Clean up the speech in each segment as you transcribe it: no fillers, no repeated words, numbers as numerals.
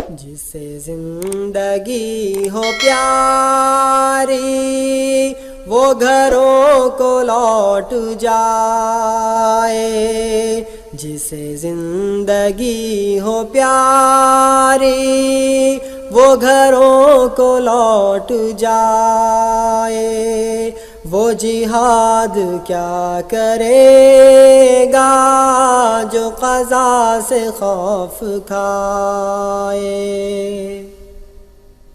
جسے زندگی ہو پیاری وہ گھروں کو لوٹ جائے، جسے زندگی ہو پیاری وہ گھروں کو لوٹ جائے، وہ جہاد کیا کرے گا جو قضا سے خوف کھائے،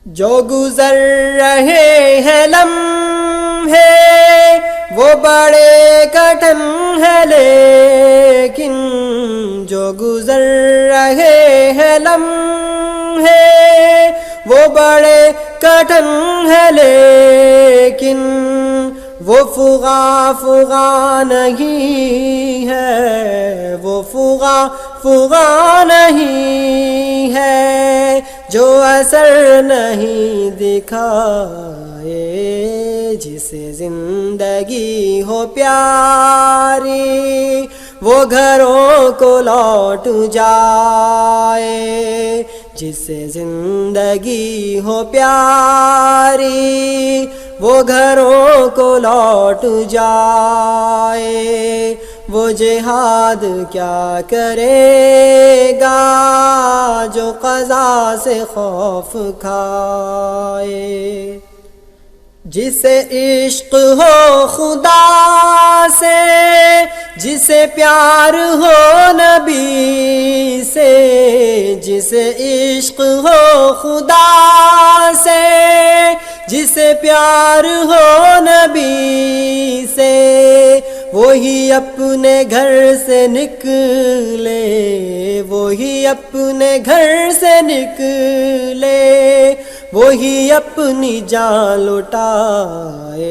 جو گزر رہے ہیں لمحے وہ بڑے کٹھن ہے، لیکن جو گزر رہے ہیں لمحے وہ بڑے کٹھن ہے، لیکن وہ فغاں نہیں ہے، وہ فغاں نہیں ہے جو اثر نہیں دکھائے، جسے زندگی ہو پیاری وہ گھروں کو لوٹ جائے، جسے زندگی ہو پیاری وہ گھروں کو لوٹ جائے، وہ جہاد کیا کرے گا جو قضا سے خوف کھائے، جسے عشق ہو خدا سے، جسے پیار ہو نبی سے، جسے عشق ہو خدا سے، جسے پیار ہو نبی سے، وہی اپنے گھر سے نکلے، وہی اپنے گھر سے نکلے، وہی اپنی جان لٹائے،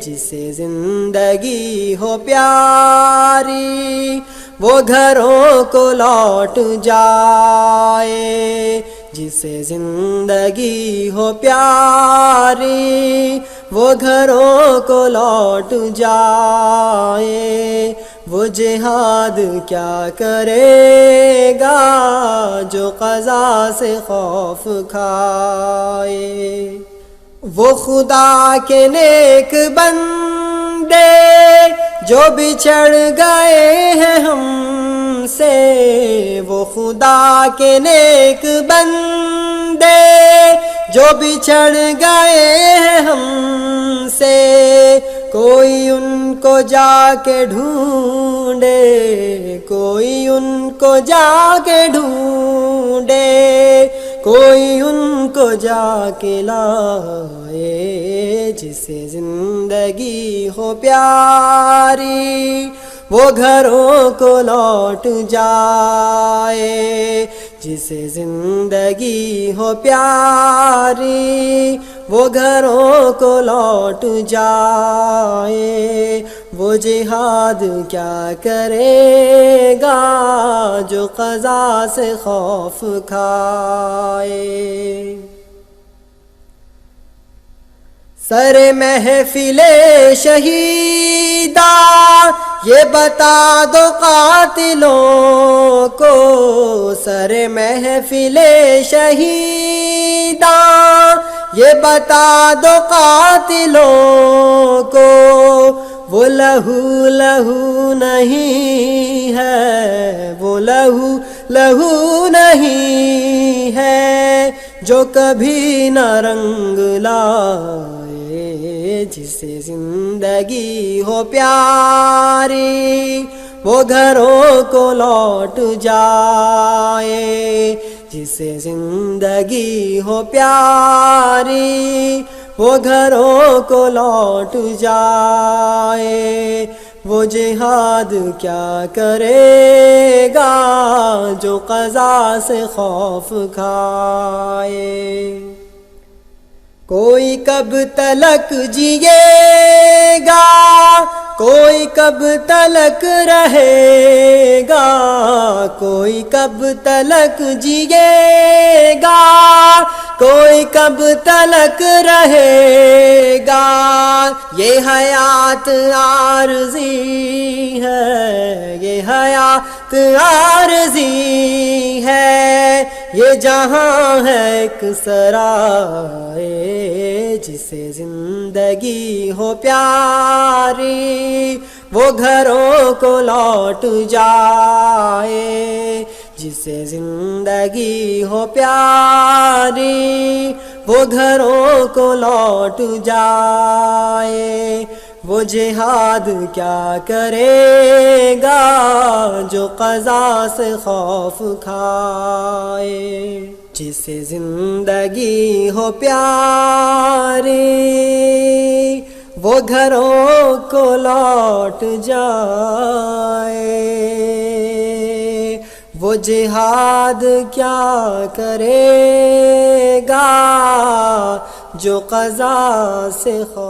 جسے زندگی ہو پیاری وہ گھروں کو لوٹ جائے، جسے زندگی ہو پیاری وہ گھروں کو لوٹ جائے، وہ جہاد کیا کرے گا جو قضا سے خوف کھائے، وہ خدا کے نیک بندے جو بچھڑ گئے ہیں ہم سے، وہ خدا کے نیک بندے جو بچھڑ گئے ہیں ہم سے، کوئی ان کو جا کے ڈھونڈے، کوئی ان کو جا کے ڈھونڈے، کوئی ان کو جا کے لائے، جسے زندگی ہو پیاری وہ گھروں کو لوٹ جائے، جسے زندگی ہو پیاری وہ گھروں کو لوٹ جائے، وہ جہاد کیا کرے گا جو قضا سے خوف کھائے، سر محفل شہیداں یہ بتا دو قاتلوں کو، سر محفل شہیداں یہ بتا دو قاتلوں کو، وہ لہو لہو نہیں ہے، وہ لہو نہیں ہے جو کبھی نہ رنگ لائے، جسے زندگی ہو پیاری وہ گھروں کو لوٹ جائے، جسے زندگی ہو پیاری وہ گھروں کو لوٹ جائے، وہ جہاد کیا کرے گا جو قضا سے خوف کھائے، کوئی کب تلک جیے گا کوئی کب تلک رہے گا، کوئی کب تلک جیے گا، کوئی کب تلک رہے گا، یہ حیات عارضی ہے، یہ حیات عارضی ہے، یہ جہاں ہے ایک سرائے، جسے زندگی ہو پیاری وہ گھروں کو لوٹ جائے، جسے زندگی ہو پیاری وہ گھروں کو لوٹ جائے، وہ جہاد کیا کرے گا جو قضا سے خوف کھائے، جسے زندگی ہو پیاری وہ گھروں کو لوٹ جائے، وہ جہاد کیا کرے گا جو قضا سے خوف